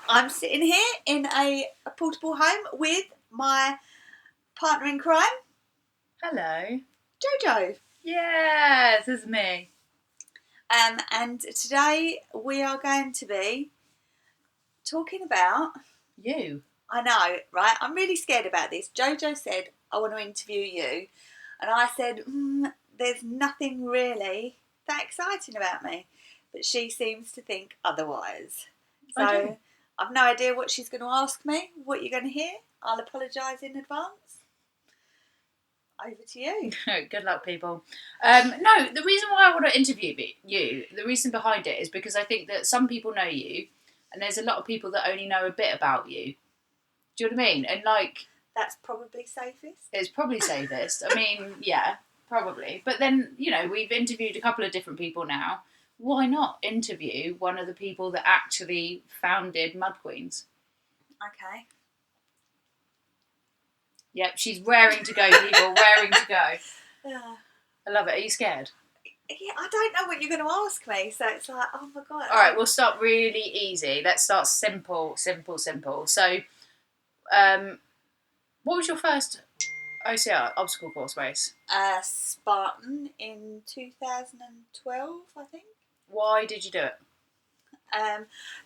I'm sitting here in a portable home with my partner in crime, Hello. Jojo. Yes, this is me. And today we are going to be talking about... You. I know, right? I'm really scared about this. Jojo said, I want to interview you. And I said, there's nothing really that exciting about me. But she seems to think otherwise. So I've no idea what she's going to ask me, what you're going to hear. I'll apologise in advance. Over to you. Good luck, people. No, the reason why I want to interview you, the reason behind it is because I think that some people know you, and there's a lot of people that only know a bit about you. Do you know what I mean? And that's probably safest. It's probably safest. I mean, yeah, probably. But then, we've interviewed a couple of different people now. Why not interview one of the people that actually founded Mud Queens? Okay. Yep, she's raring to go, people, raring to go. Yeah. I love it. Are you scared? Yeah, I don't know what you're going to ask me, so it's like, oh my God. All right, we'll start really easy. Let's start simple. So, what was your first OCR, obstacle course race? Spartan in 2012, I think. Why did you do it?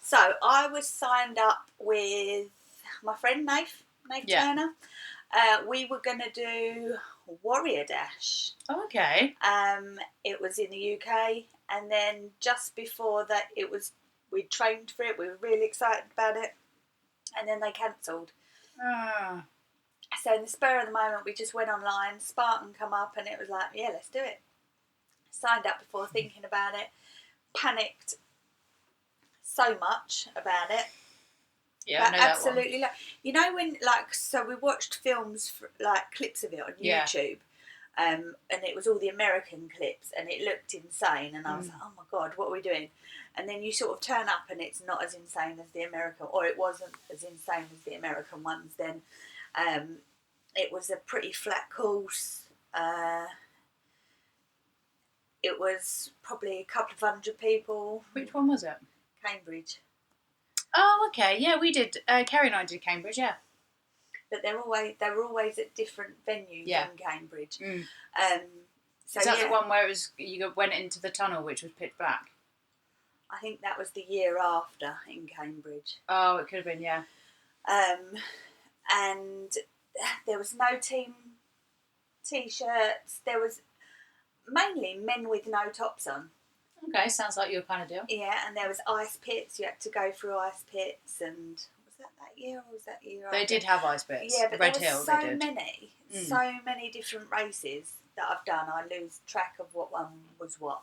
So I was signed up with my friend Nath Turner. We were going to do Warrior Dash. Oh, okay. It was in the UK, and then just before that, we trained for it. We were really excited about it, and then they cancelled. So in the spur of the moment, we just went online. Spartan come up, and it was like, yeah, let's do it. Signed up before thinking about it. Panicked so much about it. Yeah, I know absolutely. That one. You know when, so we watched films, clips of it on YouTube, and it was all the American clips, and it looked insane, and I was like, oh my God, what are we doing? And then you sort of turn up, and it's not as insane as the American, or it wasn't as insane as the American ones. Then, it was a pretty flat course. It was probably a couple of hundred people. Which one was it? Cambridge. Oh, okay. Yeah, we did. Kerry and I did Cambridge, yeah. But they were always at different venues in Cambridge. So is that the one where you went into the tunnel, which was pitch black? I think that was the year after in Cambridge. Oh, it could have been, yeah. And there was no team T-shirts. There was mainly men with no tops on. Okay, sounds like your kind of deal. Yeah, and there was ice pits. You had to go through ice pits, and was that year or was that year after? They did have ice pits. Yeah, but Red there Hill, were so many different races that I've done. I lose track of what one was what.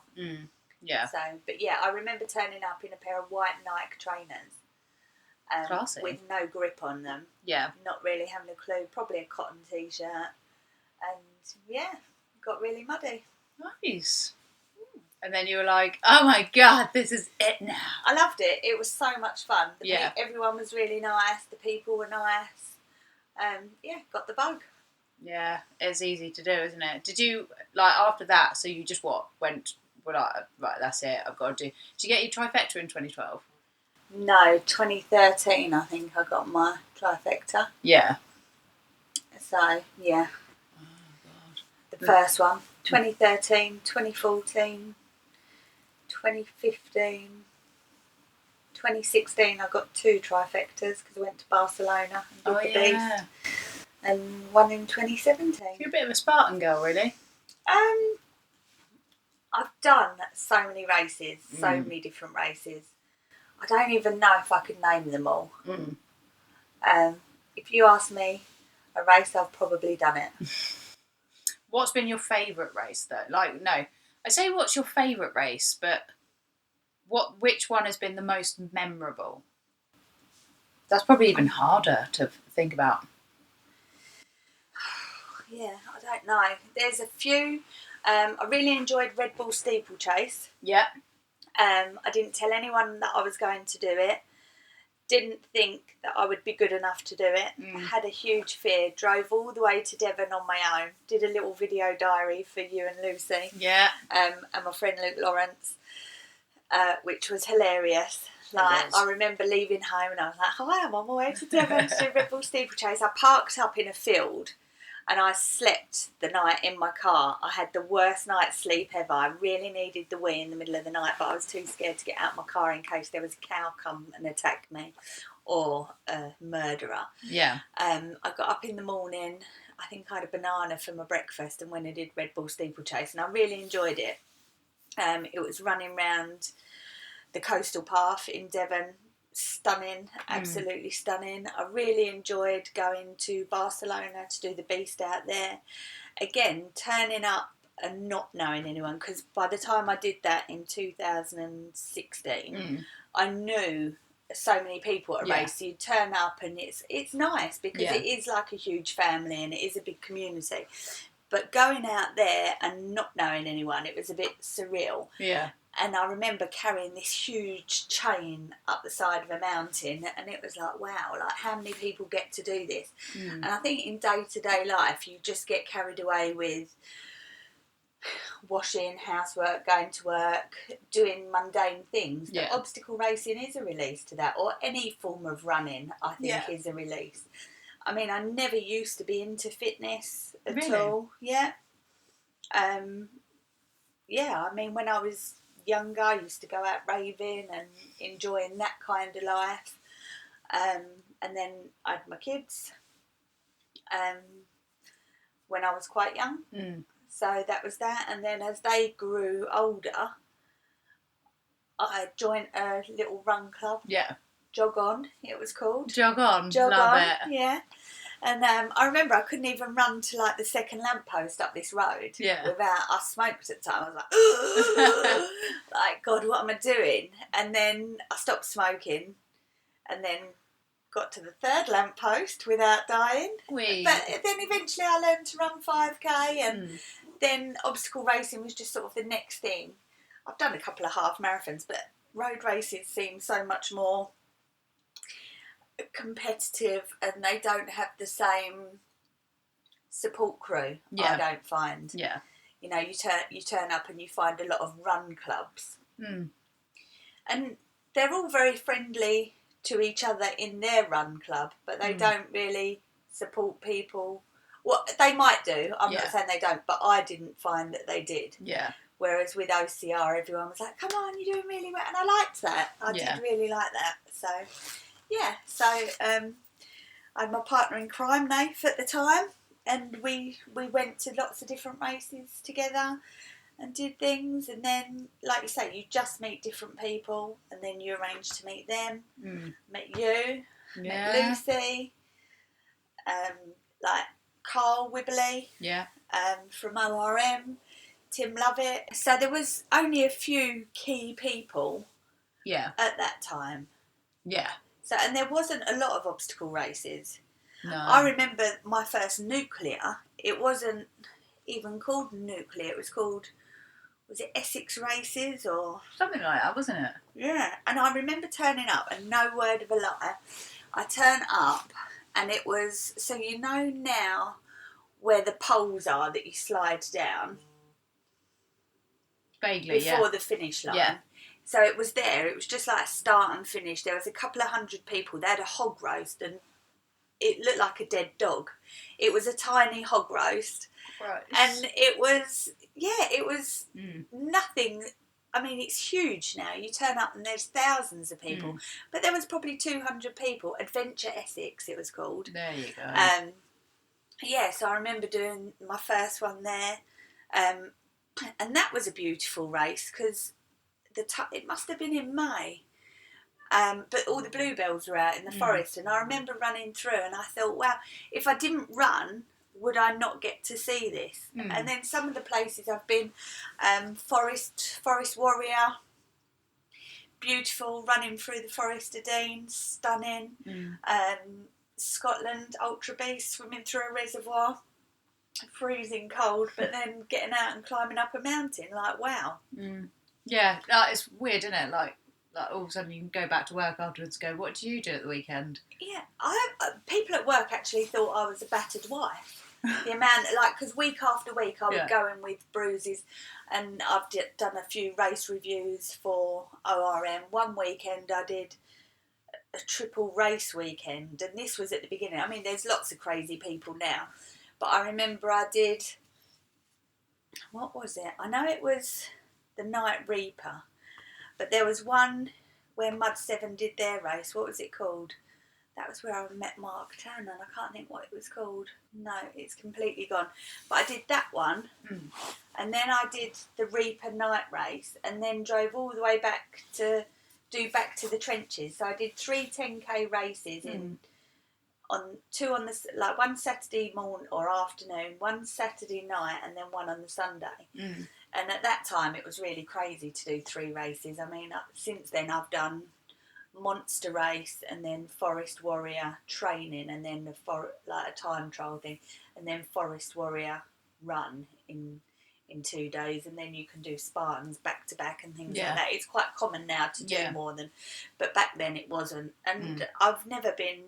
Yeah. So, but yeah, I remember turning up in a pair of white Nike trainers. Classy. With no grip on them. Yeah. Not really having a clue. Probably a cotton t-shirt. And yeah, got really muddy. Nice. And then you were like, oh my God, this is it now. I loved it. It was so much fun. Everyone was really nice. The people were nice. Got the bug. Yeah, it's easy to do, isn't it? Did you, after that, so you just went, right, that's it, I've got to do. Did you get your trifecta in 2012? No, 2013 I think I got my trifecta. Yeah. So, yeah. Oh, God. The first one. 2013, 2014, 2015, 2016 I got 2 trifectas because I went to Barcelona and did the Beast. And one in 2017. You're a bit of a Spartan girl, really. I've done so many races, so many different races. I don't even know if I could name them all. If you ask me a race, I've probably done it. What's been your favourite race, though? No, I say what's your favourite race, but which one has been the most memorable? That's probably even harder to think about. Yeah, I don't know. There's a few. I really enjoyed Red Bull Steeplechase. Yeah. I didn't tell anyone that I was going to do it. Didn't think that I would be good enough to do it. Had a huge fear. Drove all the way to Devon on my own. Did a little video diary for you and Lucy. Yeah. And my friend Luke Lawrence, which was hilarious. Like, I remember leaving home and I was like, hi, I'm on my way to Devon to do Red Bull steeplechase. I parked up in a field and I slept the night in my car. I had the worst night's sleep ever. I really needed the wee in the middle of the night, but I was too scared to get out of my car in case there was a cow come and attack me or a murderer. Yeah. I got up in the morning. I think I had a banana for my breakfast and went and did Red Bull steeplechase, and I really enjoyed it. It was running round the coastal path in Devon. Stunning, absolutely stunning. I really enjoyed going to Barcelona to do the Beast out there. Again, turning up and not knowing anyone, because by the time I did that in 2016, I knew so many people at a race. So you turn up and it's nice because it is like a huge family and it is a big community. But going out there and not knowing anyone, it was a bit surreal. Yeah. And I remember carrying this huge chain up the side of a mountain, and it was like, wow, like how many people get to do this? And I think in day-to-day life, you just get carried away with washing, housework, going to work, doing mundane things. But obstacle racing is a release to that, or any form of running, I think, is a release. I mean, I never used to be into fitness at all. Yeah. I mean, when I was younger, I used to go out raving and enjoying that kind of life. And then I had my kids when I was quite young. So that was that. And then as they grew older, I joined a little run club. Yeah. Jog On, it was called. Jog On, love it. Yeah. And I remember I couldn't even run to like the second lamppost up this road without, I smoked at the time. I was like, like, God, what am I doing? And then I stopped smoking and then got to the third lamppost without dying. But then eventually I learned to run 5k and then obstacle racing was just sort of the next thing. I've done a couple of half marathons, but road races seem so much more competitive and they don't have the same support crew. I don't find. Yeah. You know, you turn up and you find a lot of run clubs. And they're all very friendly to each other in their run club, but they don't really support people. Well, they might do. I'm not saying they don't, but I didn't find that they did. Yeah. Whereas with OCR, everyone was like, come on, you're doing really well. And I liked that. I did really like that. So, I had my partner in crime, Nath, at the time. And we went to lots of different races together and did things. And then, like you say, you just meet different people. And then you arrange to meet them. Met you. Met Lucy. Like Carl Wibbley. Yeah. From ORM. Tim Lovett. So there was only a few key people at that time. Yeah. So, and there wasn't a lot of obstacle races. No. I remember my first nuclear, it wasn't even called nuclear, it was called, was it Essex Races or? Something like that, wasn't it? Yeah. And I remember turning up, and no word of a lie, I turned up and it was, so you know now where the poles are that you slide down? Vaguely, before the finish line. Yeah. So it was there. It was just like a start and finish. There was a couple of hundred people. They had a hog roast and it looked like a dead dog. It was a tiny hog roast. Right. And it was nothing. I mean, it's huge now. You turn up and there's thousands of people. But there was probably 200 people. Adventure Essex, it was called. There you go. So I remember doing my first one there. And that was a beautiful race because it must have been in May, but all the bluebells were out in the forest, and I remember running through, and I thought, wow, if I didn't run, would I not get to see this? And then some of the places I've been, Forest Warrior, beautiful, running through the Forest of Dean, stunning. Scotland, Ultra Beast, swimming through a reservoir. Freezing cold, but then getting out and climbing up a mountain, like wow. Yeah, it's weird, isn't it? Like all of a sudden you can go back to work afterwards and go, what do you do at the weekend? Yeah, people at work actually thought I was a battered wife. The amount, like, because week after week I would go in with bruises, and I've done a few race reviews for ORM. One weekend I did a triple race weekend, and this was at the beginning. I mean, there's lots of crazy people now, but I remember I did, what was it? I know it was the Night Reaper, but there was one where Mud 7 did their race. What was it called? That was where I met Mark Turner, and I can't think what it was called. No, it's completely gone. But I did that one, and then I did the Reaper night race, and then drove all the way back to do Back to the Trenches. So I did 3 10k races two on the, like, one Saturday morning or afternoon, one Saturday night, and then one on the Sunday. And at that time, it was really crazy to do 3 races. I mean, since then I've done Monster Race, and then Forest Warrior training, and then a time trial thing, and then Forest Warrior run in 2 days, and then you can do Spartans back to back and things like that. It's quite common now to do more than, but back then it wasn't. And I've never been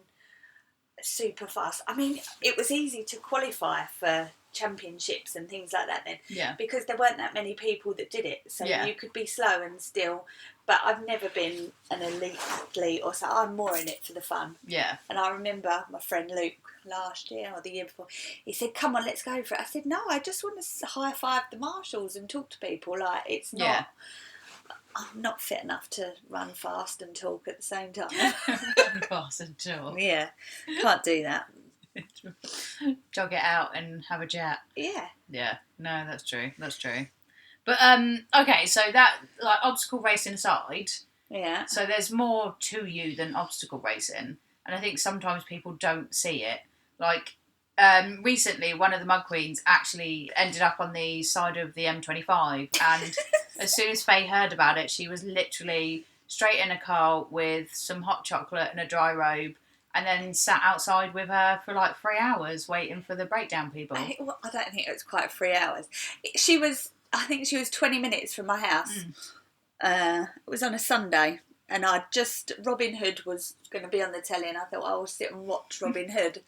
super fast. I mean, it was easy to qualify for championships and things like that then, because there weren't that many people that did it, so you could be slow and still. But I've never been an elite athlete, or so. I'm more in it for the fun. And I remember my friend Luke last year or the year before, he said, come on, let's go for it. I said, no, I just want to high five the marshals and talk to people. Like, it's not, I'm not fit enough to run fast and talk at the same time. Run fast and talk. Yeah, can't do that. Jog it out and have a chat. Yeah, no, that's true, but okay, so that, like, obstacle racing aside, so there's more to you than obstacle racing, and I think sometimes people don't see it. Like, recently one of the Mud Queens actually ended up on the side of the M25, and as soon as Faye heard about it, she was literally straight in a car with some hot chocolate and a dry robe, and then sat outside with her for like 3 hours waiting for the breakdown people. I don't think it was quite 3 hours. I think she was 20 minutes from my house. It was on a Sunday, and Robin Hood was going to be on the telly, and I thought, I'll sit and watch Robin Hood.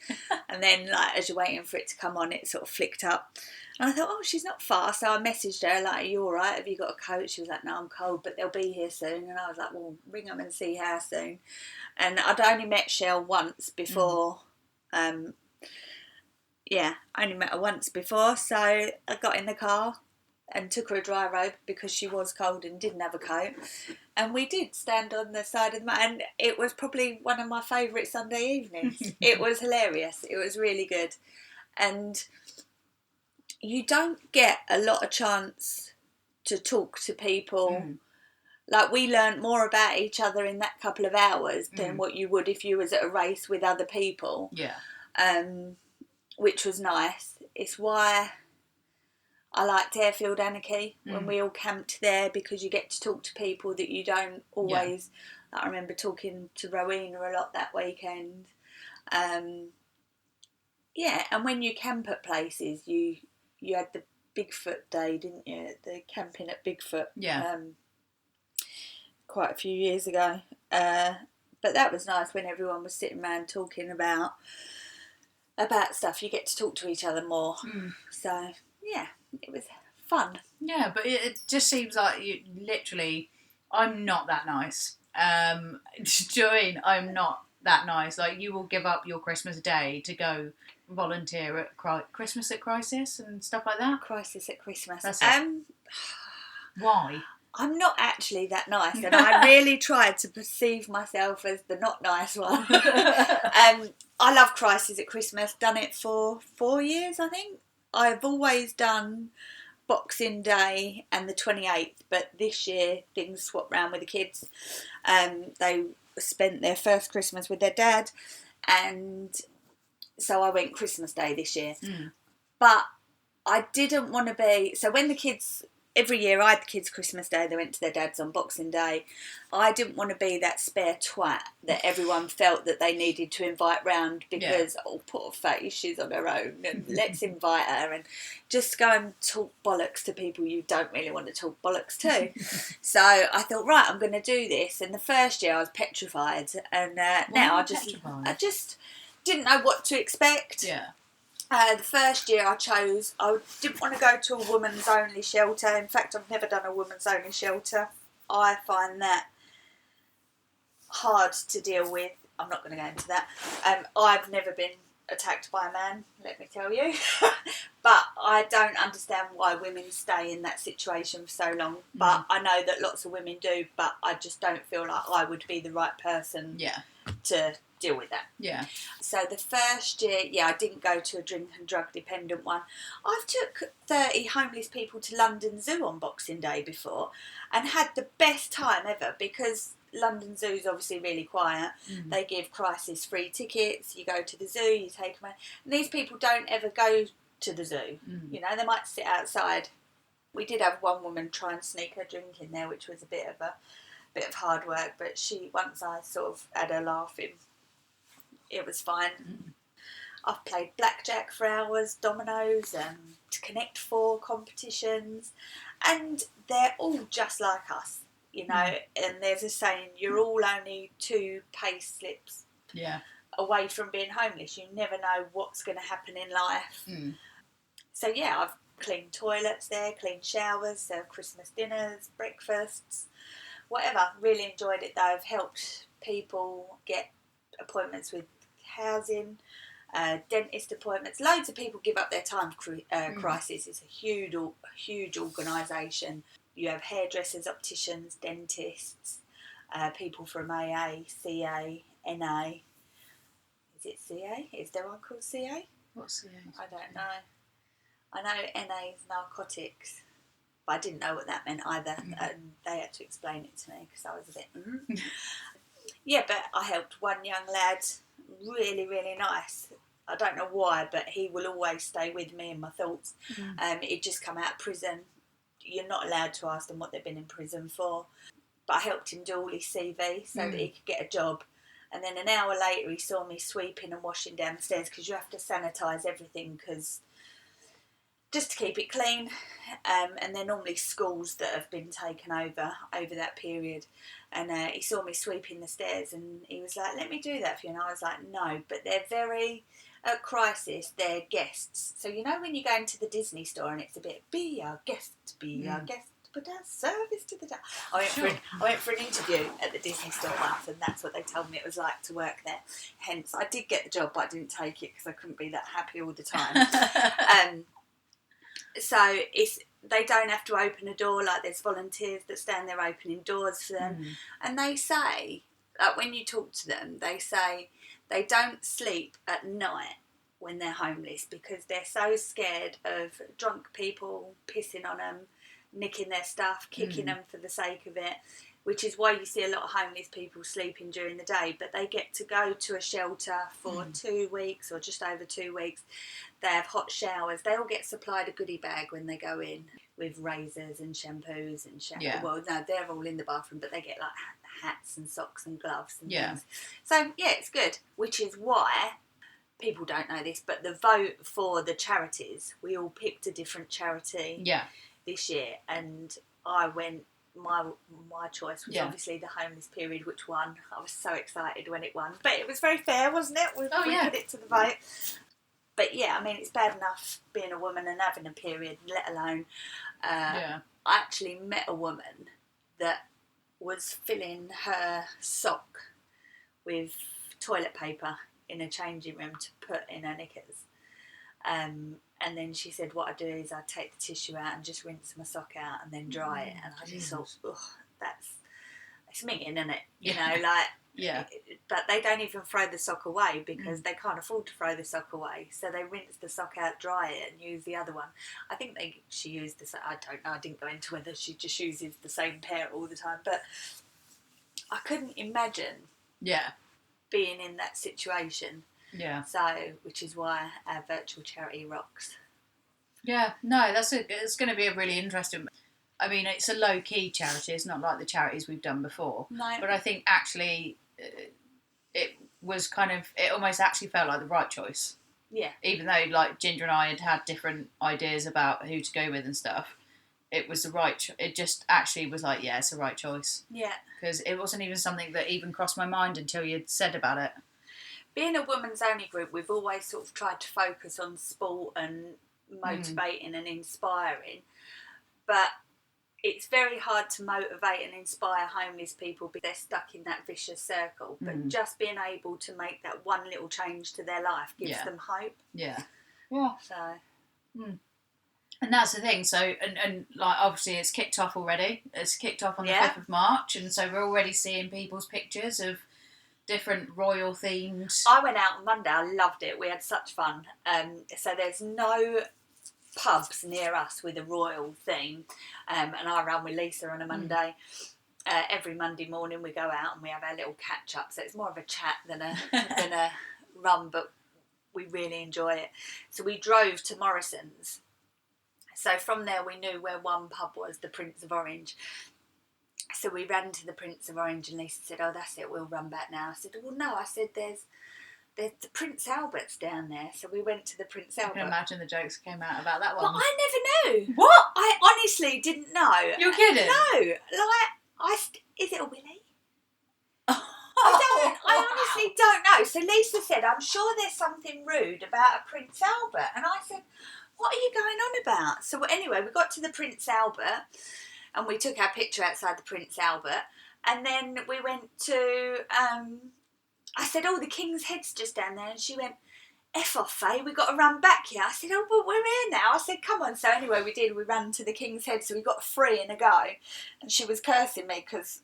And then, like, as you're waiting for it to come on, it sort of flicked up. And I thought, oh, she's not far. So I messaged her, like, are you all right? Have you got a coat? She was like, no, I'm cold, but they'll be here soon. And I was like, well, ring them and see how soon. And I'd only met Shell once before. I only met her once before. So I got in the car and took her a dry robe because she was cold and didn't have a coat. And we did stand on the side of the mountain. And it was probably one of my favourite Sunday evenings. It was hilarious. It was really good. And you don't get a lot of chance to talk to people. Like, we learned more about each other in that couple of hours than what you would if you was at a race with other people. Which was nice. It's why I liked Airfield Anarchy when we all camped there, because you get to talk to people that you don't always. Like, I remember talking to Rowena a lot that weekend. And when you camp at places, you had the Bigfoot Day, didn't you? The camping at Bigfoot. Quite a few years ago. But that was nice when everyone was sitting around talking about stuff. You get to talk to each other more. So, yeah, it was fun. Yeah, but it just seems like you literally, I'm not that nice. Do you know what I mean? I'm not that nice. Like, you will give up your Christmas Day to go volunteer at Christmas at Crisis and stuff like that? Crisis at Christmas. That's it. Why? I'm not actually that nice, and I really tried to perceive myself as the not nice one. I love Crisis at Christmas. Done it for 4 years, I think. I've always done Boxing Day and the 28th, but this year things swapped round with the kids. They spent their first Christmas with their dad, and so I went Christmas Day this year. But I didn't want to be... So when the kids... Every year I had the kids Christmas Day, they went to their dad's on Boxing Day. I didn't want to be that spare twat that everyone felt that they needed to invite round because, oh, poor face, she's on her own, and let's invite her, and just go and talk bollocks to people you don't really want to talk bollocks to. So I thought, right, I'm going to do this. And the first year I was petrified, and now I just didn't know what to expect. Yeah. The first year I didn't want to go to a women's only shelter. In fact, I've never done a women's only shelter. I find that hard to deal with. I'm not going to go into that. I've never been attacked by a man, let me tell you. But I don't understand why women stay in that situation for so long. But I know that lots of women do, but I just don't feel like I would be the right person to deal with that. Yeah. So the first year, I didn't go to a drink and drug dependent one. I've took 30 homeless people to London Zoo on Boxing Day before and had the best time ever, because London Zoo's obviously really quiet. They give crisis free tickets. You go to the zoo, you take them out. And these people don't ever go to the zoo. You know, they might sit outside. We did have one woman try and sneak her drink in there, which was a bit of hard work, but once I sort of had her laughing, it was fine. I've played blackjack for hours, dominoes, to Connect Four competitions, and they're all just like us, you know. And there's a saying, you're all only 2 pay slips away from being homeless. You never know what's going to happen in life. So I've cleaned toilets there, cleaned showers, served Christmas dinners, breakfasts, whatever. Really enjoyed it though. I've helped people get appointments with housing, dentist appointments. Loads of people give up their time for crisis. It's a huge organisation. You have hairdressers, opticians, dentists, people from AA, CA, NA. Is it CA? Is there one called CA? What's CA? I don't know. I know NA is narcotics, but I didn't know what that meant either. And they had to explain it to me because I was a bit... but I helped one young lad, really, really nice. I don't know why, but he will always stay with me in my thoughts. He'd just come out of prison. You're not allowed to ask them what they've been in prison for. But I helped him do all his CV so that he could get a job. And then an hour later, he saw me sweeping and washing down the stairs, because you have to sanitise everything, just to keep it clean. And they're normally schools that have been taken over that period. And he saw me sweeping the stairs and he was like, let me do that for you. And I was like, no, but they're very, at crisis, they're guests. So you know when you go into the Disney store and it's a bit, be our guest, but our service to the day. I went for an interview at the Disney store once, and that's what they told me it was like to work there. Hence, I did get the job, but I didn't take it because I couldn't be that happy all the time. So they don't have to open a door. Like, there's volunteers that stand there opening doors for them. And they say, like, when you talk to them, they say they don't sleep at night when they're homeless because they're so scared of drunk people pissing on them, nicking their stuff, kicking them for the sake of it, which is why you see a lot of homeless people sleeping during the day. But they get to go to a shelter for 2 weeks or just over 2 weeks. They have hot showers. They all get supplied a goodie bag when they go in with razors and shampoos and Well, no, they're all in the bathroom, but they get like hats and socks and gloves and things. So, it's good, which is why people don't know this, but the vote for the charities, we all picked a different charity this year, and I went, my choice was obviously the homeless period, which won. I was so excited when it won, but it was very fair, wasn't it? We put it to the vote. But I mean, it's bad enough being a woman and having a period, let alone I actually met a woman that was filling her sock with toilet paper in a changing room to put in her knickers. And then she said, what I do is I take the tissue out and just rinse my sock out and then dry it. And I just thought, it's minging, isn't it? You know, like... But they don't even throw the sock away because they can't afford to throw the sock away. So they rinse the sock out, dry it, and use the other one. I think she used the... I don't know, I didn't go into whether she just uses the same pair all the time. But I couldn't imagine being in that situation. Yeah. So, which is why our virtual charity rocks. Yeah, no, it's going to be a really interesting... I mean, it's a low-key charity. It's not like the charities we've done before. No. But I think actually it was kind of... It almost actually felt like the right choice. Yeah. Even though, like, Ginger and I had different ideas about who to go with and stuff, it was the right... It just actually was like, it's the right choice. Yeah. Because it wasn't even something that even crossed my mind until you'd said about it. being a women's only group, we've always sort of tried to focus on sport and motivating and inspiring, but it's very hard to motivate and inspire homeless people because they're stuck in that vicious circle. But just being able to make that one little change to their life gives them hope. Yeah. So. And that's the thing. So, and like, obviously it's kicked off already. It's kicked off on the 5th of March. And so we're already seeing people's pictures of different royal themes. I went out on Monday. I loved it. We had such fun. So there's no pubs near us with a royal theme, and I ran with Lisa on a Monday. Every Monday morning we go out and we have our little catch up, so it's more of a chat than a run, but we really enjoy it. So we drove to Morrison's, so from there we knew where one pub was, the Prince of Orange. So we ran to the Prince of Orange and Lisa said, "Oh, that's it, we'll run back now." I said, "Well, no," I said, there's the Prince Albert's down there. So we went to the Prince Albert. I can imagine the jokes came out about that one. But I never knew. What? I honestly didn't know. You're kidding? No. Is it a Willie? I honestly don't know. So Lisa said, "I'm sure there's something rude about a Prince Albert." And I said, "What are you going on about?" So anyway, we got to the Prince Albert and we took our picture outside the Prince Albert. And then we went to... I said, "Oh, the King's Head's just down there." And she went, "F off, Faye, we've got to run back here." I said, "Oh, but we're here now." I said, "Come on." So anyway, we did. We ran to the King's Head, so we got 3 in a go. And she was cursing me because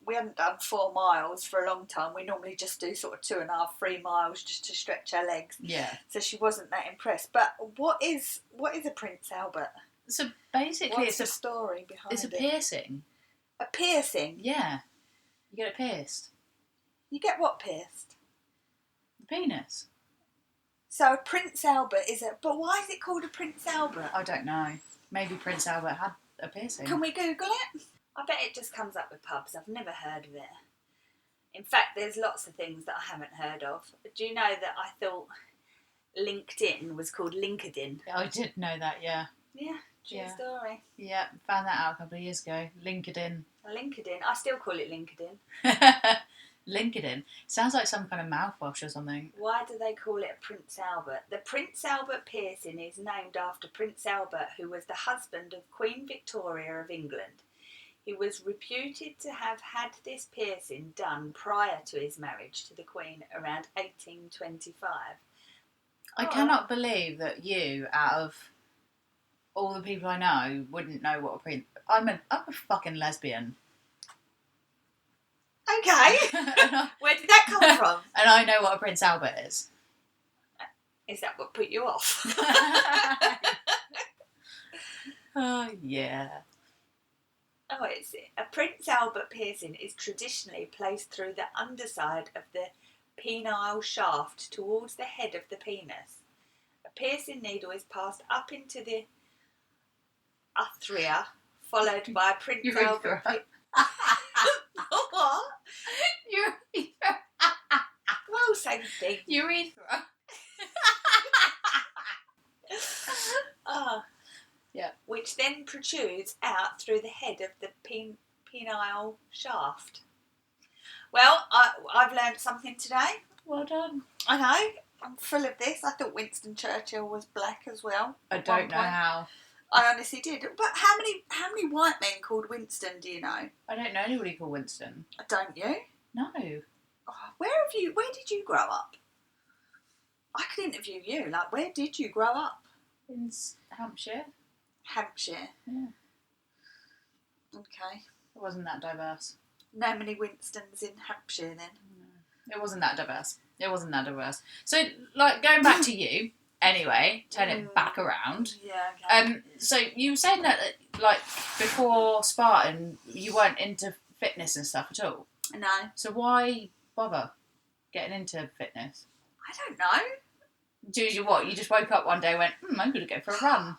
we hadn't done 4 miles for a long time. We normally just do sort of 2.5, 3 miles just to stretch our legs. Yeah. So she wasn't that impressed. But what is a Prince Albert? So basically, it's a story behind it. It's a piercing. A piercing? Yeah. You get it pierced. You get what pierced? The penis. So a Prince Albert but why is it called a Prince Albert? I don't know. Maybe Prince Albert had a piercing. Can we Google it? I bet it just comes up with pubs. I've never heard of it. In fact, there's lots of things that I haven't heard of. Do you know that I thought LinkedIn was called LinkedIn? I did know that, yeah. Yeah, true story. Yeah, found that out a couple of years ago. LinkedIn. LinkedIn. I still call it LinkedIn. LinkedIn. Sounds like some kind of mouthwash or something. Why do they call it a Prince Albert? The Prince Albert piercing is named after Prince Albert, who was the husband of Queen Victoria of England. He was reputed to have had this piercing done prior to his marriage to the Queen around 1825. I cannot believe that you, out of all the people I know, wouldn't know what a prince... I'm a fucking lesbian. Okay. Where did that come from? And I know what a Prince Albert is. Is that what put you off? Oh, yeah. Oh, it's a Prince Albert piercing is traditionally placed through the underside of the penile shaft towards the head of the penis. A piercing needle is passed up into the urethra, followed by a Prince Albert. What? Urethra. Well, same thing. Urethra. Yeah. Which then protrudes out through the head of the penile shaft. Well, I've learned something today. Well done. I know. I'm full of this. I thought Winston Churchill was black as well. I don't know how. I honestly did. But how many white men called Winston do you know? I don't know anybody called Winston. Don't you? No. Oh, where did you grow up? I could interview you. Like, where did you grow up? In Hampshire. Hampshire. Yeah. Okay. It wasn't that diverse. No many Winstons in Hampshire then. No. It wasn't that diverse. So, like, going back to you, anyway, turn it back around. Yeah, okay. So you were saying that, like, before Spartan, you weren't into fitness and stuff at all? No. So why bother getting into fitness? I don't know. You just woke up one day and went, I'm going to go for a run.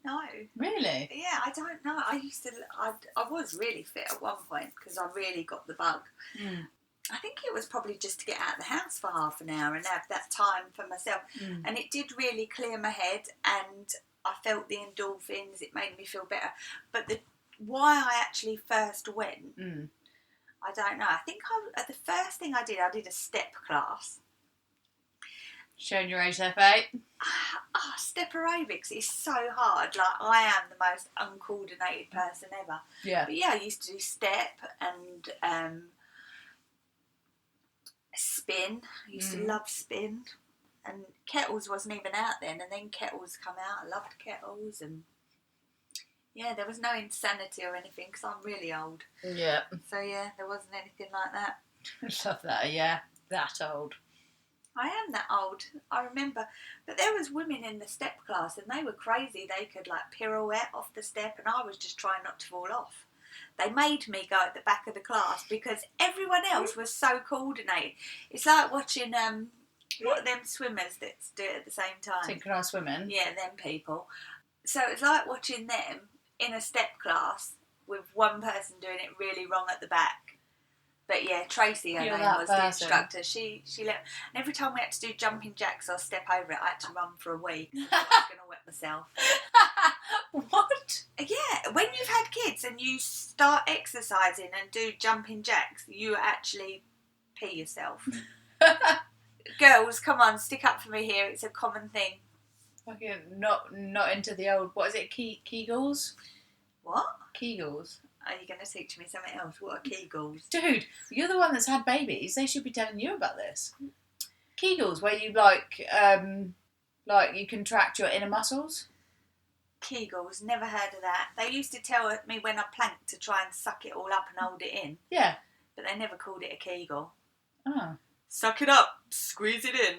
No. Really? Yeah, I don't know. I was really fit at one point because I really got the bug. Mm. I think it was probably just to get out of the house for half an hour and have that time for myself. Mm. And it did really clear my head and I felt the endorphins. It made me feel better. But why I actually first went, I don't know. I think the first thing I did a step class. Showing your age there, Fate. Step aerobics is so hard. Like, I am the most uncoordinated person ever. Yeah. But yeah, I used to do step and spin. I used to love spin. And kettles wasn't even out then, and then kettles come out. I loved kettles, and yeah, there was no insanity or anything because I'm really old. Yeah. So yeah, there wasn't anything like that. I love that. Yeah, that old. I am that old. I remember, but there was women in the step class, and they were crazy. They could like pirouette off the step, and I was just trying not to fall off. They made me go at the back of the class because everyone else was so coordinated. It's like watching what are them swimmers that do it at the same time? Synchronised swimming. Yeah, them people. So it's like watching them in a step class with one person doing it really wrong at the back. But yeah, Tracy, her name was the instructor. She let, and every time we had to do jumping jacks or step over it, I had to run for a week. I was going to wet myself. What? Yeah, when you've had kids and you start exercising and do jumping jacks, you actually pee yourself. Girls, come on, stick up for me here. It's a common thing. Fucking not into the old. What is it? Kegels. What? Kegels. Are you going to teach me something else? What are Kegels? Dude, you're the one that's had babies. They should be telling you about this. Kegels, where you like you contract your inner muscles. Kegels, never heard of that. They used to tell me when I planked to try and suck it all up and hold it in. Yeah. But they never called it a Kegel. Oh. Suck it up, squeeze it in.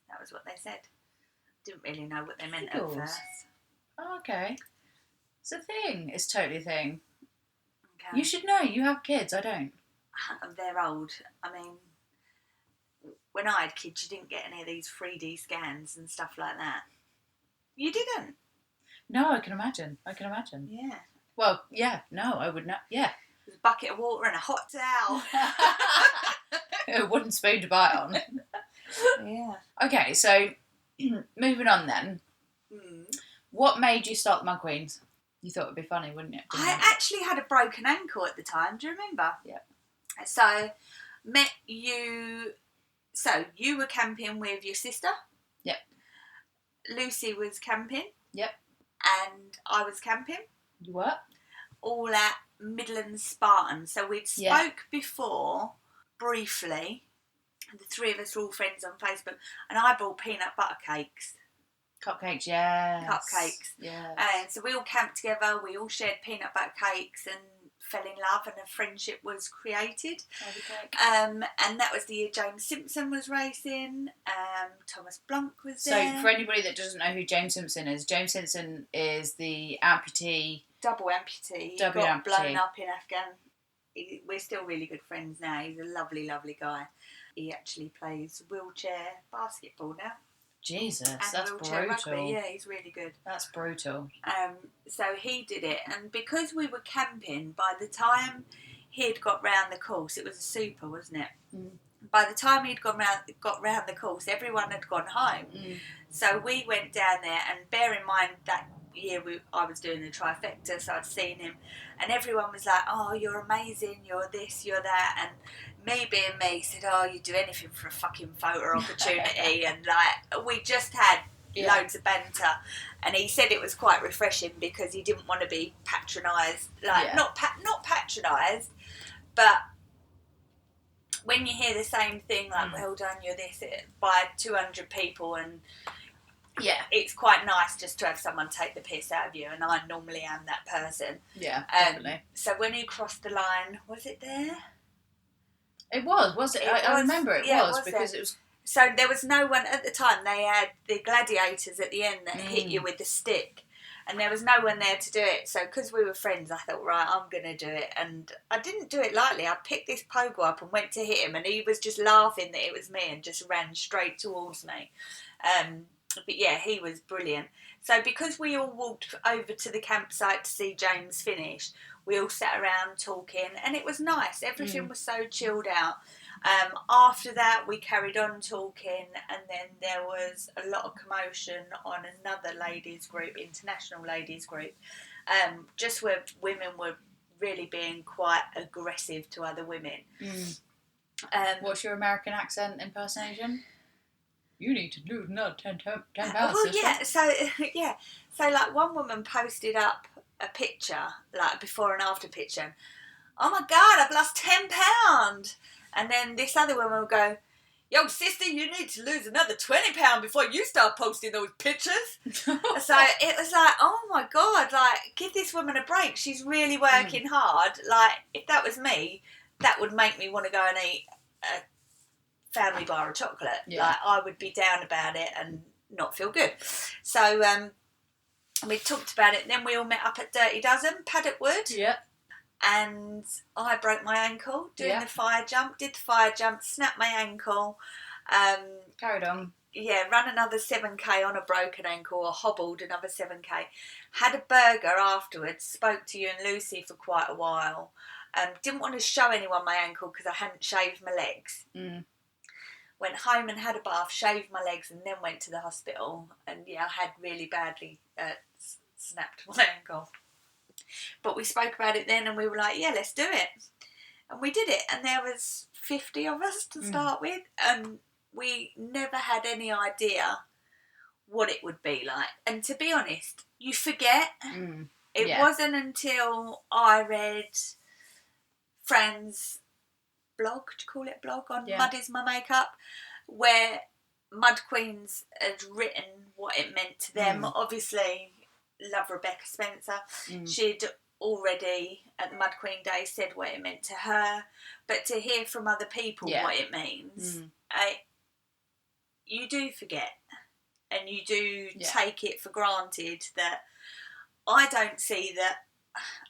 That was what they said. Didn't really know what they meant Kegels. at first. Oh, okay. It's a thing. It's totally a thing. Okay. You should know. You have kids. I don't. They're old. I mean, when I had kids, you didn't get any of these 3D scans and stuff like that. You didn't? No, I can imagine. Yeah. Well, yeah. No, I would not. Yeah. There's a bucket of water and a hot towel. A wooden spoon to bite on. Yeah. Okay, so moving on then. What made you start the Mug Queens? You thought it'd be funny, wouldn't you? I actually had a broken ankle at the time. Do you remember? Yeah. So, met you. So, you were camping with your sister. Yep. Lucy was camping. Yep. And I was camping. You were? All at Midlands Spartan. So, we'd spoke before, briefly. The three of us were all friends on Facebook. And I bought peanut butter cakes. Cupcakes, yes. Cupcakes. Yes. And so we all camped together, we all shared peanut butter cakes and fell in love, and a friendship was created. And that was the year James Simpson was racing, Thomas Blanc was there. So for anybody that doesn't know who James Simpson is the amputee. Double amputee. He got blown up in Afghan. We're still really good friends now. He's a lovely, lovely guy. He actually plays wheelchair basketball now. Jesus, and that's brutal. Rugby. Yeah, he's really good. That's brutal. So he did it, and because we were camping, by the time he'd got round the course, it was a super, wasn't it? Mm. By the time he'd got round the course, everyone had gone home. Mm. So we went down there, and bear in mind that year I was doing the trifecta, so I'd seen him, and everyone was like, "Oh, you're amazing, you're this, you're that," and me being me said, "Oh, you'd do anything for a fucking photo opportunity," and like we just had loads of banter, and he said it was quite refreshing because he didn't want to be patronised, like not patronised, but when you hear the same thing like "well done, you're this" by 200 people, and it's quite nice just to have someone take the piss out of you, and I normally am that person. Yeah, definitely. So when he crossed the line, was it there? It was it? I remember it was because there. it was. So there was no one at the time. They had the gladiators at the end that hit you with the stick, and there was no one there to do it. So because we were friends, I thought, right, I'm going to do it. And I didn't do it lightly. I picked this pogo up and went to hit him, and he was just laughing that it was me and just ran straight towards me. But yeah, he was brilliant. So because we all walked over to the campsite to see James finish, we all sat around talking, and it was nice. Everything was so chilled out. After that, we carried on talking, and then there was a lot of commotion on another ladies group, international ladies group, just where women were really being quite aggressive to other women. What's your American accent impersonation? You need to lose another 10 pounds. Well, so like one woman posted up a picture, like a before and after picture. Oh my God, I've lost 10 pounds. And then this other woman will go, yo, sister, you need to lose another 20 pounds before you start posting those pictures. So it was like, oh my God, like, give this woman a break. She's really working hard. Like, if that was me, that would make me want to go and eat a family bar of chocolate. Yeah. Like, I would be down about it and not feel good. So we talked about it. Then we all met up at Dirty Dozen, Paddock Wood. Yeah. And I broke my ankle doing the fire jump. Did the fire jump, snapped my ankle. Carried on. Yeah, ran another 7k on a broken ankle, or hobbled another 7k. Had a burger afterwards. Spoke to you and Lucy for quite a while. Didn't want to show anyone my ankle because I hadn't shaved my legs. Went home and had a bath, shaved my legs, and then went to the hospital. And yeah, I had really badly snapped my ankle. But we spoke about it then and we were like, yeah, let's do it. And we did it. And there was 50 of us to start with. And we never had any idea what it would be like. And to be honest, you forget. It wasn't until I read Fran's blog, do you call it blog, on Mud Is My Makeup, where Mud Queens had written what it meant to them. Obviously, love Rebecca Spencer. She'd already at the Mud Queen Day said what it meant to her, but to hear from other people what it means, you do forget, and you do take it for granted that I don't see that.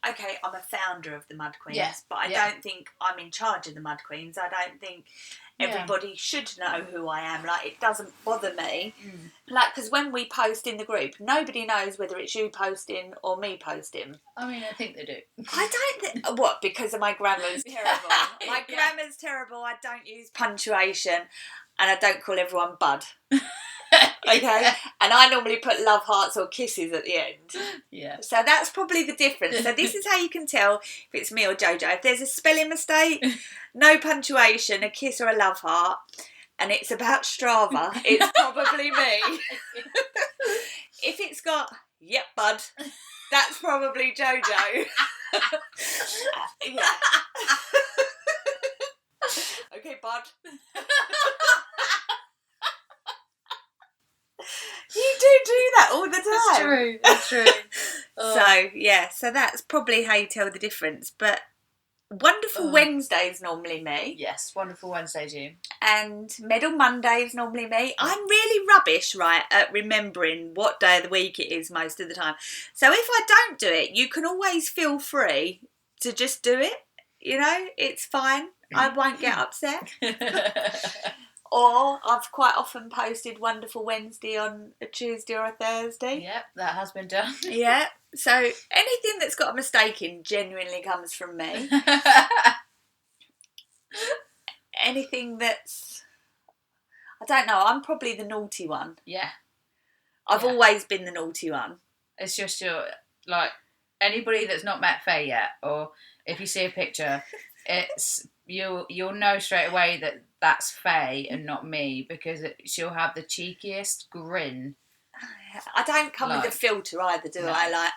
Okay, I'm a founder of the Mud Queens, but I don't think I'm in charge of the Mud Queens. I don't think everybody should know who I am. Like, it doesn't bother me. Like, because when we post in the group, nobody knows whether it's you posting or me posting. I mean, I think they do. I don't think... What, because of my grammar's terrible? My grammar's terrible. I don't use punctuation, and I don't call everyone bud. Okay? And I normally put love hearts or kisses at the end. Yeah. So that's probably the difference. So this is how you can tell if it's me or Jojo. If there's a spelling mistake, no punctuation, a kiss or a love heart, and it's about Strava, it's probably me. If it's got, yep, bud, that's probably Jojo. Yeah. Okay, bud. You do that all the time. That's true. So that's probably how you tell the difference. But Wonderful Wednesday's normally me. Yes, Wonderful Wednesday's you. And Medal Monday's normally me. I'm really rubbish, right, at remembering what day of the week it is most of the time. So if I don't do it, you can always feel free to just do it. You know, it's fine. I won't get upset. Or I've quite often posted Wonderful Wednesday on a Tuesday or a Thursday. Yep, that has been done. Yeah. So anything that's got a mistake in genuinely comes from me. Anything that's... I don't know, I'm probably the naughty one. Yeah. I've always been the naughty one. It's just your... Like, anybody that's not met Faye yet, or if you see a picture, it's... You'll know straight away that that's Faye and not me, because she'll have the cheekiest grin. I don't come with a filter either, do I? Like,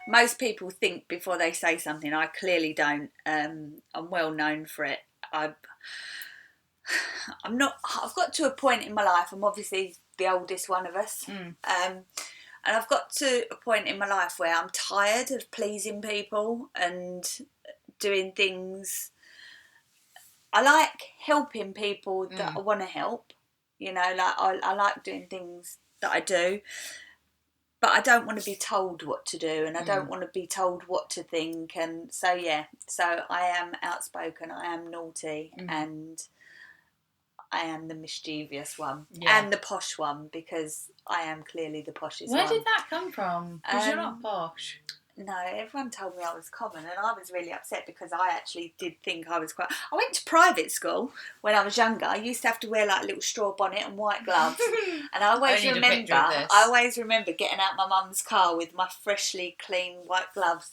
most people think before they say something. I clearly don't. I'm well known for it. I'm not. I've got to a point in my life. I'm obviously the oldest one of us, and I've got to a point in my life where I'm tired of pleasing people and doing things. I like helping people that I want to help, you know, like I like doing things that I do, but I don't want to be told what to do, and I don't want to be told what to think, and so I am outspoken, I am naughty, and I am the mischievous one, and the posh one, because I am clearly the poshest one. Where did that come from? Because you're not posh. No, everyone told me I was common, and I was really upset because I actually did think I was quite... I went to private school when I was younger. I used to have to wear like a little straw bonnet and white gloves, and I always remember getting out my mum's car with my freshly clean white gloves,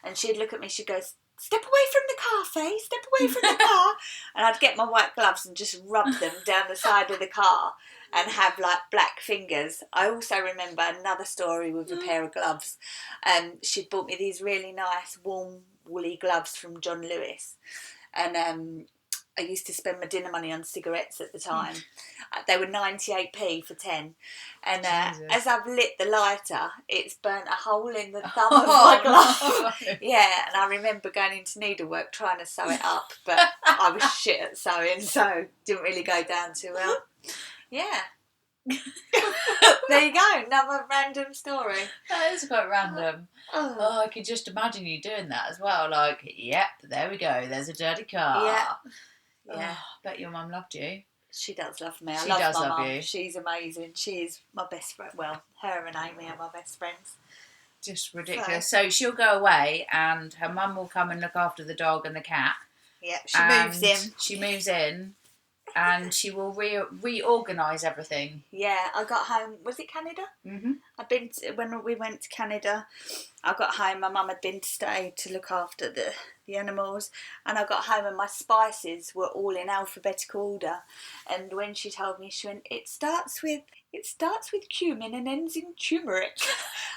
and she'd look at me, she'd go, step away from the car, Faye, step away from the car. And I'd get my white gloves and just rub them down the side of the car and have like black fingers. I also remember another story with a pair of gloves. She'd bought me these really nice warm woolly gloves from John Lewis. And I used to spend my dinner money on cigarettes at the time. They were 98p for 10. And as I've lit the lighter, it's burnt a hole in the thumb of my glove. No. Yeah, and I remember going into needlework trying to sew it up, but I was shit at sewing, so didn't really go down too well. Yeah. There you go, another random story. That is quite random. Oh, I could just imagine you doing that as well. Like, yep, there we go, there's a dirty car. Yeah. Yeah. Oh, bet your mum loved you. She does love me. She does love mum. you. She's amazing. She's my best friend. Well, her and Amy are my best friends. Just ridiculous. So she'll go away and her mum will come and look after the dog and the cat. Yeah, she moves in. She moves in and she will reorganise everything. Yeah, I got home. Was it Canada? Mm-hmm. When we went to Canada, I got home. My mum had been to stay to look after the animals, and I got home and my spices were all in alphabetical order. And when she told me, she went, "It starts with cumin and ends in turmeric."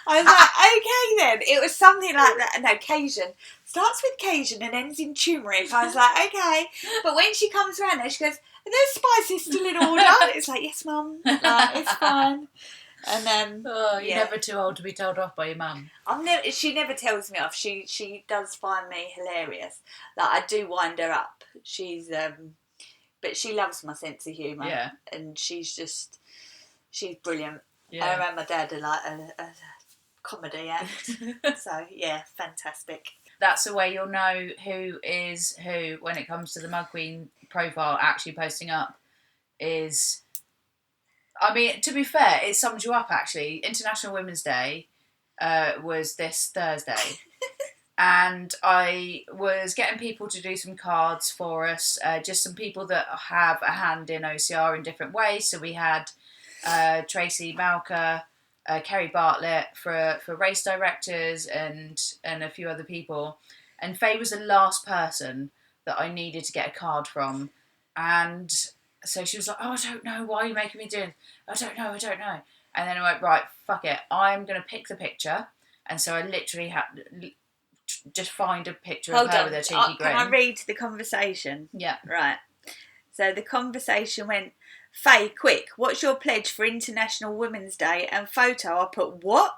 I was like, okay then. It was something like that. No, Cajun. Starts with Cajun and ends in turmeric. I was like, okay. But when she comes around there, she goes, "Are those spices still in order?" It's like, yes, Mum. Like, it's fine. And then you're never too old to be told off by your mum. She never tells me off. She does find me hilarious. Like, I do wind her up. She's but she loves my sense of humour. Yeah. And she's brilliant. Yeah. I remember my dad did like a comedy act. So yeah, fantastic. That's the way you'll know who is who when it comes to the Mug Queen profile actually posting up. Is, I mean, to be fair, it sums you up actually. International Women's Day was this Thursday. And I was getting people to do some cards for us, just some people that have a hand in OCR in different ways. So we had Tracy Malka, Kerry Bartlett for race directors and a few other people. And Faye was the last person that I needed to get a card from. And so she was like, "Oh, I don't know, why are you making me do it? I don't know. And then I went, right, fuck it. I'm going to pick the picture. And so I literally had to just find a picture of her with a cheeky grin. Can I read the conversation? Yeah. Right. So the conversation went, "Faye, quick, what's your pledge for International Women's Day?" And photo, I put, "What?"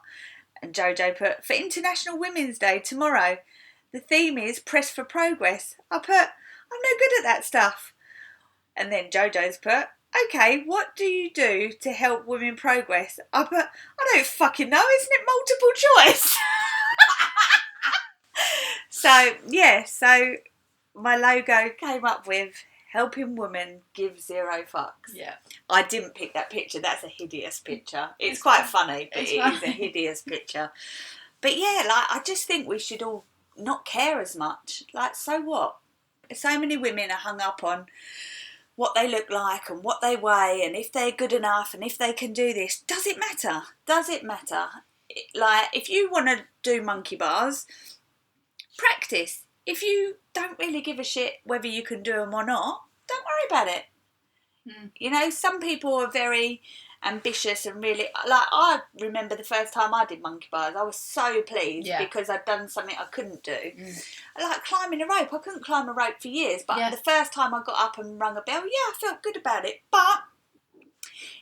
And Jojo put, "For International Women's Day tomorrow. The theme is Press for Progress." I put, "I'm no good at that stuff." And then Jojo's put, "Okay, what do you do to help women progress?" I put, "I don't fucking know, isn't it multiple choice?" So my logo came up with "Helping Women Give Zero Fucks." Yeah. I didn't pick that picture. That's a hideous picture. It's quite funny, but it is a hideous picture. But yeah, like, I just think we should all not care as much. Like, so what? So many women are hung up on what they look like and what they weigh and if they're good enough and if they can do this. Does it matter? Does it matter? Like, if you want to do monkey bars, practice. If you don't really give a shit whether you can do them or not, don't worry about it. You know, some people are very ambitious and really, like, I remember the first time I did monkey bars, I was so pleased because I'd done something I couldn't do. Like climbing a rope, I couldn't climb a rope for years, but the first time I got up and rung a bell, I felt good about it. But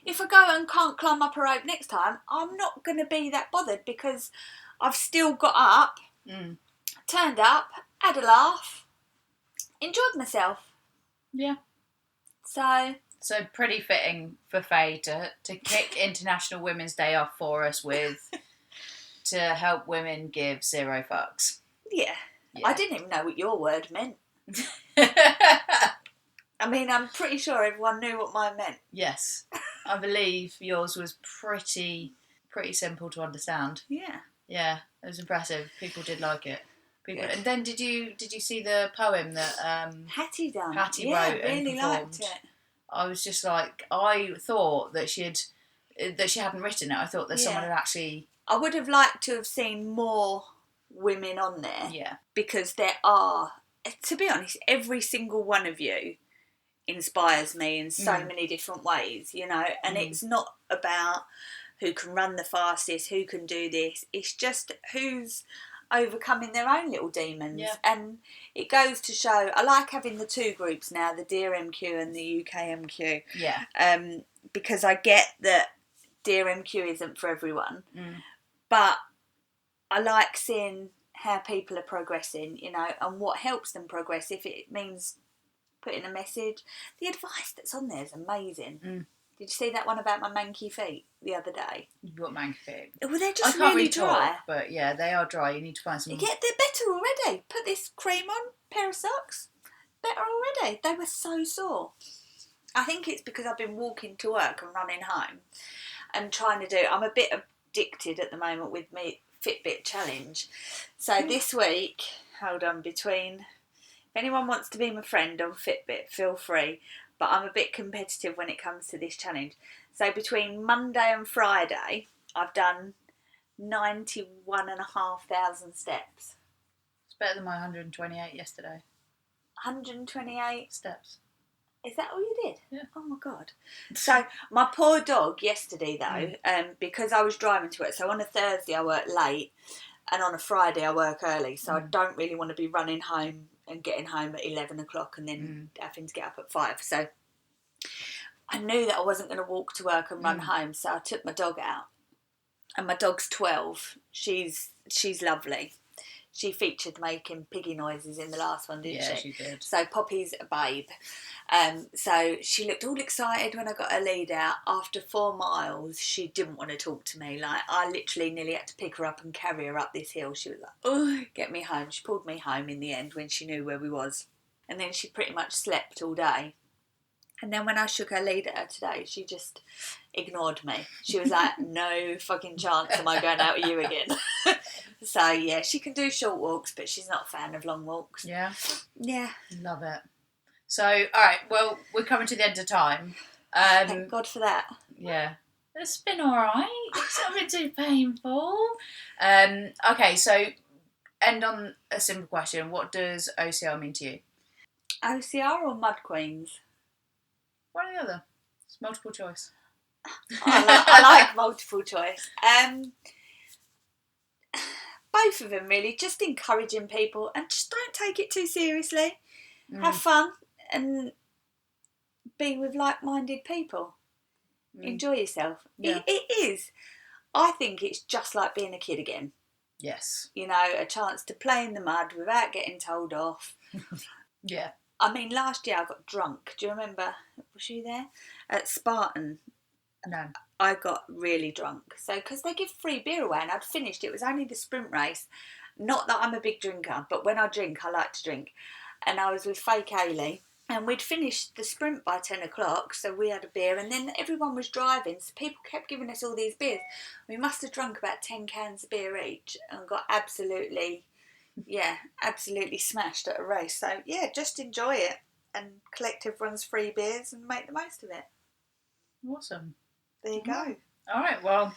if I go and can't climb up a rope next time, I'm not going to be that bothered because I've still got up, turned up, had a laugh, enjoyed myself. Yeah. So pretty fitting for Faye to kick International Women's Day off for us with to help women give zero fucks. Yeah. I didn't even know what your word meant. I mean, I'm pretty sure everyone knew what mine meant. Yes. I believe yours was pretty simple to understand. Yeah. Yeah, it was impressive. People did like it. And then did you see the poem that Hattie done? Hattie wrote and really performed? Liked it. I was just like, I thought that she hadn't written it. I thought that someone had actually. I would have liked to have seen more women on there. Yeah. Because there are, to be honest, every single one of you inspires me in so many different ways, you know, and it's not about who can run the fastest, who can do this. It's just who's overcoming their own little demons. Yeah. And it goes to show, I like having the two groups now, the Dear MQ and the UK MQ. Yeah. Because I get that Dear MQ isn't for everyone, but I like seeing how people are progressing, you know, and what helps them progress. If it means putting a message, the advice that's on there is amazing. Did you see that one about my manky feet the other day? What manky feet? Well, they're I just can't really talk, dry. but yeah, they are dry. You need to find some. Yeah, they're better already. Put this cream on, pair of socks, better already. They were so sore. I think it's because I've been walking to work and running home and trying to do. I'm a bit addicted at the moment with me Fitbit challenge. So this week, hold on, if anyone wants to be my friend on Fitbit, feel free. But I'm a bit competitive when it comes to this challenge. So between Monday and Friday, I've done 91,500 steps. It's better than my 128 yesterday. 128 steps. Is that all you did? Yeah. Oh my God. So my poor dog yesterday though, because I was driving to work. So on a Thursday I work late, and on a Friday I work early. So I don't really want to be running home and getting home at 11 o'clock and then having to get up at 5. So I knew that I wasn't going to walk to work and run home. So I took my dog out, and my dog's 12. She's lovely. She featured making piggy noises in the last one, didn't she? Yeah, she did. So Poppy's a babe. So she looked all excited when I got her lead out. After 4 miles, she didn't want to talk to me. Like, I literally nearly had to pick her up and carry her up this hill. She was like, oh, get me home. She pulled me home in the end when she knew where we was. And then she pretty much slept all day. And then when I shook her lead at her today, she just ignored me. She was like, no fucking chance am I going out with you again. So, yeah, she can do short walks, but she's not a fan of long walks. Yeah? Yeah. Love it. So, all right, well, we're coming to the end of time. Thank God for that. Yeah. It's been all right. It's not been too painful. Okay, so end on a simple question. What does OCR mean to you? OCR or Mud Queens? One or the other. It's multiple choice. I like multiple choice. Both of them, really. Just encouraging people and just don't take it too seriously. Have fun and be with like-minded people. Enjoy yourself. Yeah. It is. I think it's just like being a kid again. Yes. You know, a chance to play in the mud without getting told off. Yeah. I mean, last year I got drunk. Do you remember? Was you there? At Spartan. No. I got really drunk. So, because they give free beer away and I'd finished. It was only the sprint race. Not that I'm a big drinker, but when I drink, I like to drink. And I was with fake Ailey. And we'd finished the sprint by 10 o'clock, so we had a beer. And then everyone was driving, so people kept giving us all these beers. We must have drunk about 10 cans of beer each and got absolutely smashed at a race. So, yeah, just enjoy it and collect everyone's free beers and make the most of it. Awesome. There you go. All right, well,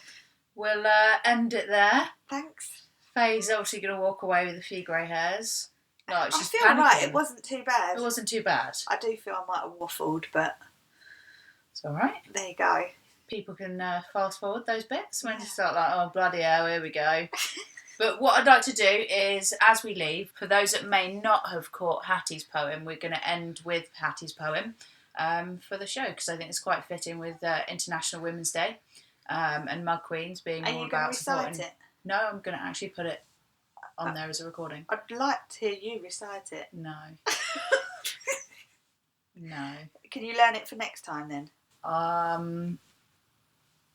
we'll end it there. Thanks. Faye's obviously going to walk away with a few grey hairs. No, I she's feel panicking. right, it wasn't too bad. It wasn't too bad. I do feel I might have waffled, but it's all right. There you go. People can fast forward those bits when you start like, oh, bloody hell, here we go. But what I'd like to do is, as we leave, for those that may not have caught Hattie's poem, we're going to end with Hattie's poem for the show, because I think it's quite fitting with International Women's Day and Mud Queens being all about supporting. Are you going to recite it? No, I'm going to actually put it on there as a recording. I'd like to hear you recite it. No. No. Can you learn it for next time then?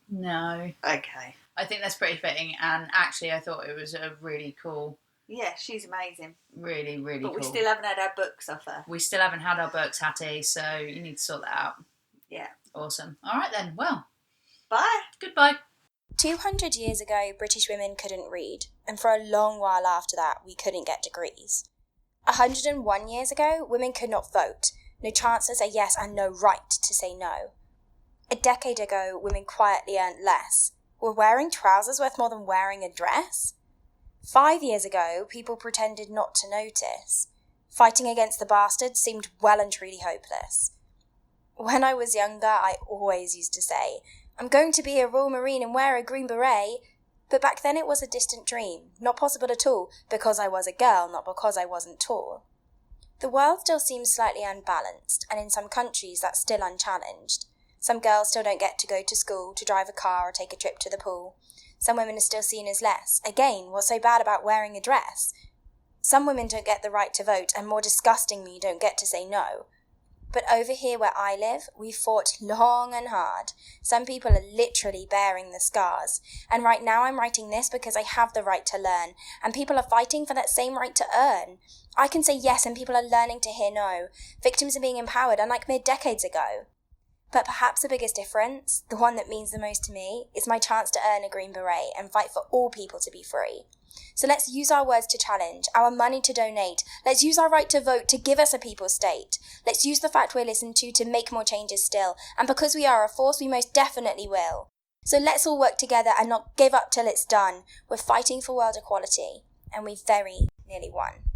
No. Okay. I think that's pretty fitting, and actually I thought it was a really cool... Yeah, she's amazing. Really, really cool. But we still haven't had our books off her. We still haven't had our books, Hattie, so you need to sort that out. Yeah. Awesome. All right then, well. Bye. Goodbye. 200 years ago, British women couldn't read, and for a long while after that, we couldn't get degrees. 101 years ago, women could not vote. No chance to say yes and no right to say no. A decade ago, women quietly earned less. Were wearing trousers worth more than wearing a dress? 5 years ago, people pretended not to notice. Fighting against the bastards seemed well and truly hopeless. When I was younger, I always used to say, I'm going to be a Royal Marine and wear a green beret. But back then it was a distant dream, not possible at all, because I was a girl, not because I wasn't tall. The world still seems slightly unbalanced, and in some countries that's still unchallenged. Some girls still don't get to go to school, to drive a car or take a trip to the pool. Some women are still seen as less. Again, what's so bad about wearing a dress? Some women don't get the right to vote, and more disgustingly, don't get to say no. But over here where I live, we fought long and hard. Some people are literally bearing the scars. And right now I'm writing this because I have the right to learn, and people are fighting for that same right to earn. I can say yes, and people are learning to hear no. Victims are being empowered, unlike mere decades ago. But perhaps the biggest difference, the one that means the most to me, is my chance to earn a green beret and fight for all people to be free. So let's use our words to challenge, our money to donate. Let's use our right to vote to give us a people's state. Let's use the fact we're listened to make more changes still. And because we are a force, we most definitely will. So let's all work together and not give up till it's done. We're fighting for world equality, and we've very nearly won.